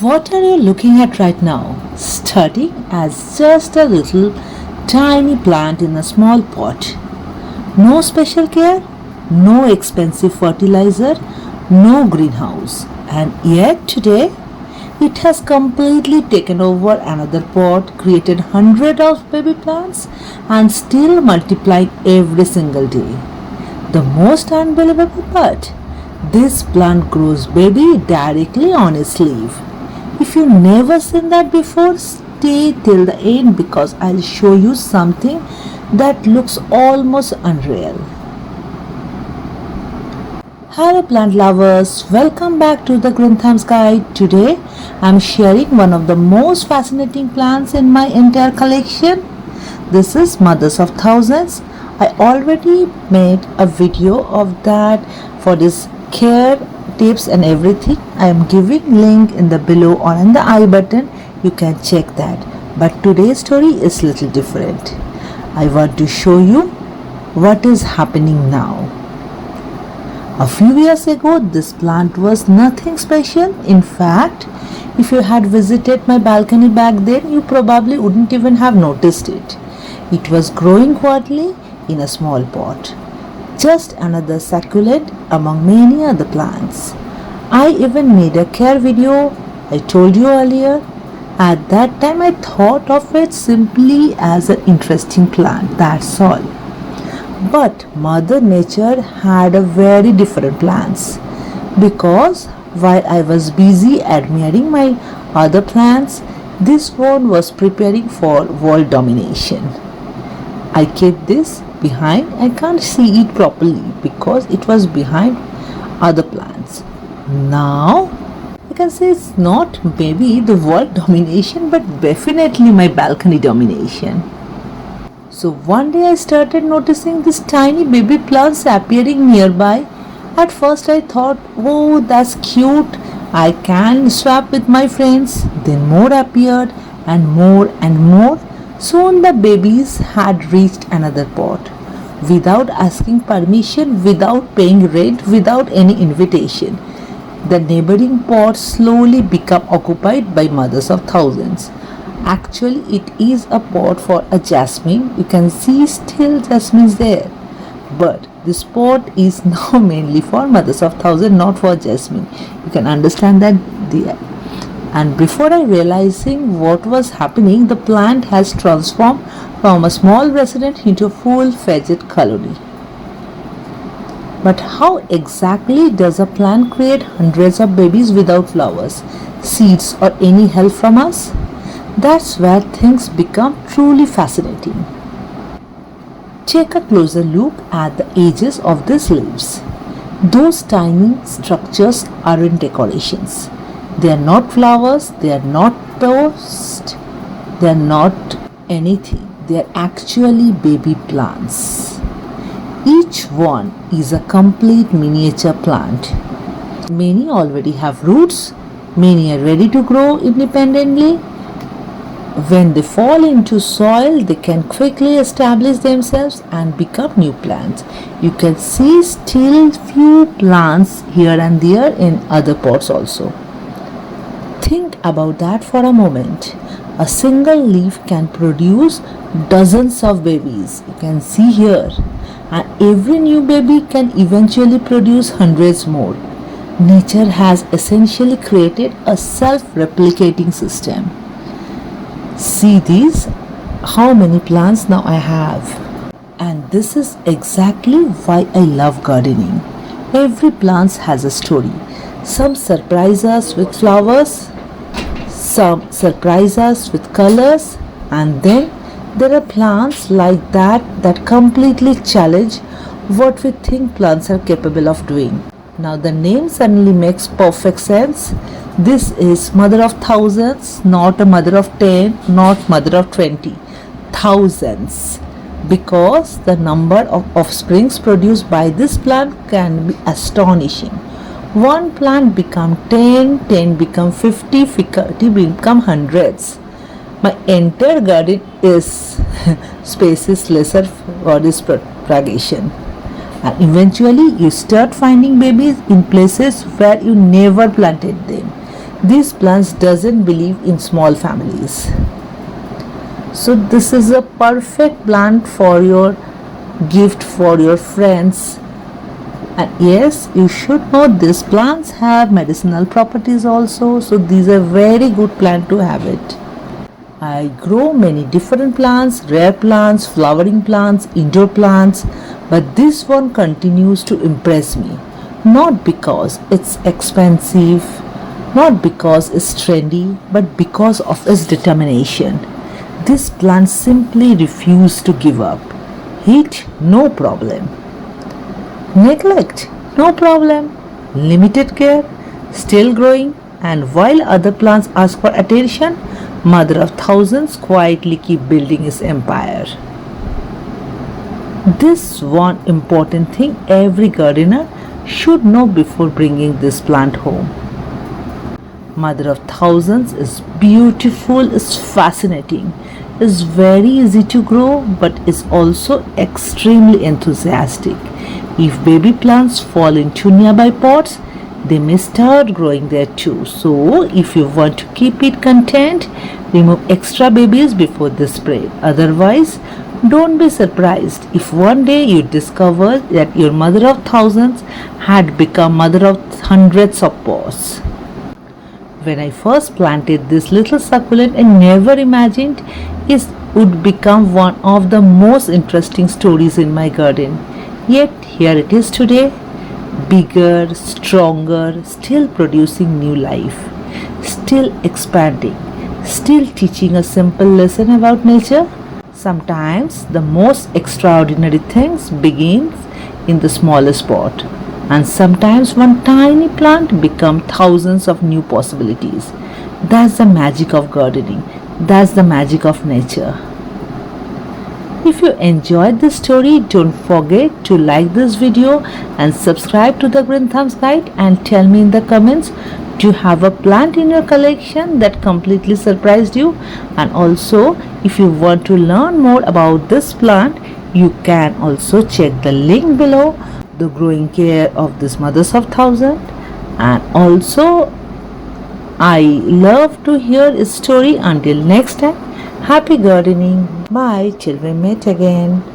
What are you looking at right now? Starting as just a little tiny plant in a small pot. No special care, no expensive fertilizer, no greenhouse. And yet today it has completely taken over another pot, created hundreds of baby plants, and still multiplying every single day. The most unbelievable part, this plant grows baby directly on its leaf. If you never seen that before, stay till the end because I'll show you something that looks almost unreal. Hello plant lovers, welcome back to the Grantham's Guide. Today I'm sharing one of the most fascinating plants in my entire collection. This is Mothers of Thousands. I already made a video of that for this care tips and everything. I am giving link in the below or in the I button. You can check that. But today's story is little different. I want to show you what is happening now. A few years ago, this plant was nothing special. In fact, if you had visited my balcony back then, you probably wouldn't even have noticed it. It was growing quietly in a small pot. Just another succulent among many other plants. I even made a care video I told you earlier. At that time I thought of it simply as an interesting plant, that's all. But Mother Nature had a very different plans. Because while I was busy admiring my other plants, this one was preparing for world domination. I kept this behind. I can't see it properly because it was behind other plants. Now I can say it's not maybe the world domination but definitely my balcony domination. So one day I started noticing these tiny baby plants appearing nearby. At first I thought, oh, that's cute, I can swap with my friends. Then more appeared and more and more. Soon the babies had reached another pot. Without asking permission, without paying rent, without any invitation. The neighboring pots slowly become occupied by Mothers of Thousands. Actually, it is a pot for a jasmine. You can see still jasmines there. But this pot is now mainly for Mothers of Thousands, not for jasmine. You can understand that there. And before I realizing what was happening, the plant has transformed from a small resident into a full-fledged colony. But how exactly does a plant create hundreds of babies without flowers, seeds or any help from us? That's where things become truly fascinating. Take a closer look at the edges of these leaves. Those tiny structures aren't decorations. They are not flowers, they are not posts, they are not anything. They are actually baby plants. Each one is a complete miniature plant. Many already have roots, many are ready to grow independently. When they fall into soil, they can quickly establish themselves and become new plants. You can see still few plants here and there in other pots also. Think about that for a moment. A single leaf can produce dozens of babies. You can see here. And every new baby can eventually produce hundreds more. Nature has essentially created a self-replicating system. See these? How many plants now I have. And this is exactly why I love gardening. Every plant has a story. Some surprise us with flowers, some surprise us with colors, and then there are plants like that completely challenge what we think plants are capable of doing. Now the name suddenly makes perfect sense. This is Mother of Thousands, not a mother of 10, not mother of 20. Thousands. Because the number of offsprings produced by this plant can be astonishing. One plant become 10, 10 become 50, 50 become hundreds. My entire garden is space is lesser for this propagation. And eventually you start finding babies in places where you never planted them. These plants doesn't believe in small families. So this is a perfect plant for your gift for your friends. And yes, you should know these plants have medicinal properties also. So these are very good plant to have it. I grow many different plants, rare plants, flowering plants, indoor plants, but this one continues to impress me. Not because it's expensive, not because it's trendy, but because of its determination. This plant simply refuses to give up. Heat, no problem. Neglect, no problem. Limited care, still growing, and while other plants ask for attention, mother of thousands quietly keep building his empire. This one important thing every gardener should know before bringing this plant home. Mother of thousands is beautiful, is fascinating, is very easy to grow, but is also extremely enthusiastic. If baby plants fall into nearby pots, they may start growing there too. So if you want to keep it contained, remove extra babies before they spread. Otherwise, don't be surprised if one day you discover that your mother of thousands had become mother of hundreds of pots. When I first planted this little succulent, I never imagined it would become one of the most interesting stories in my garden. Yet here it is today, bigger, stronger, still producing new life, still expanding, still teaching a simple lesson about nature. Sometimes the most extraordinary things begins in the smallest pot, and sometimes one tiny plant becomes thousands of new possibilities. That's the magic of gardening. That's the magic of nature. If you enjoyed this story, don't forget to like this video and subscribe to the Green Thumbs Guide, and tell me in the comments, do you have a plant in your collection that completely surprised you? And also, if you want to learn more about this plant, you can also check the link below, the growing care of this mothers of thousand. And also, I love to hear a story. Until next time, happy gardening. Bye till we meet again.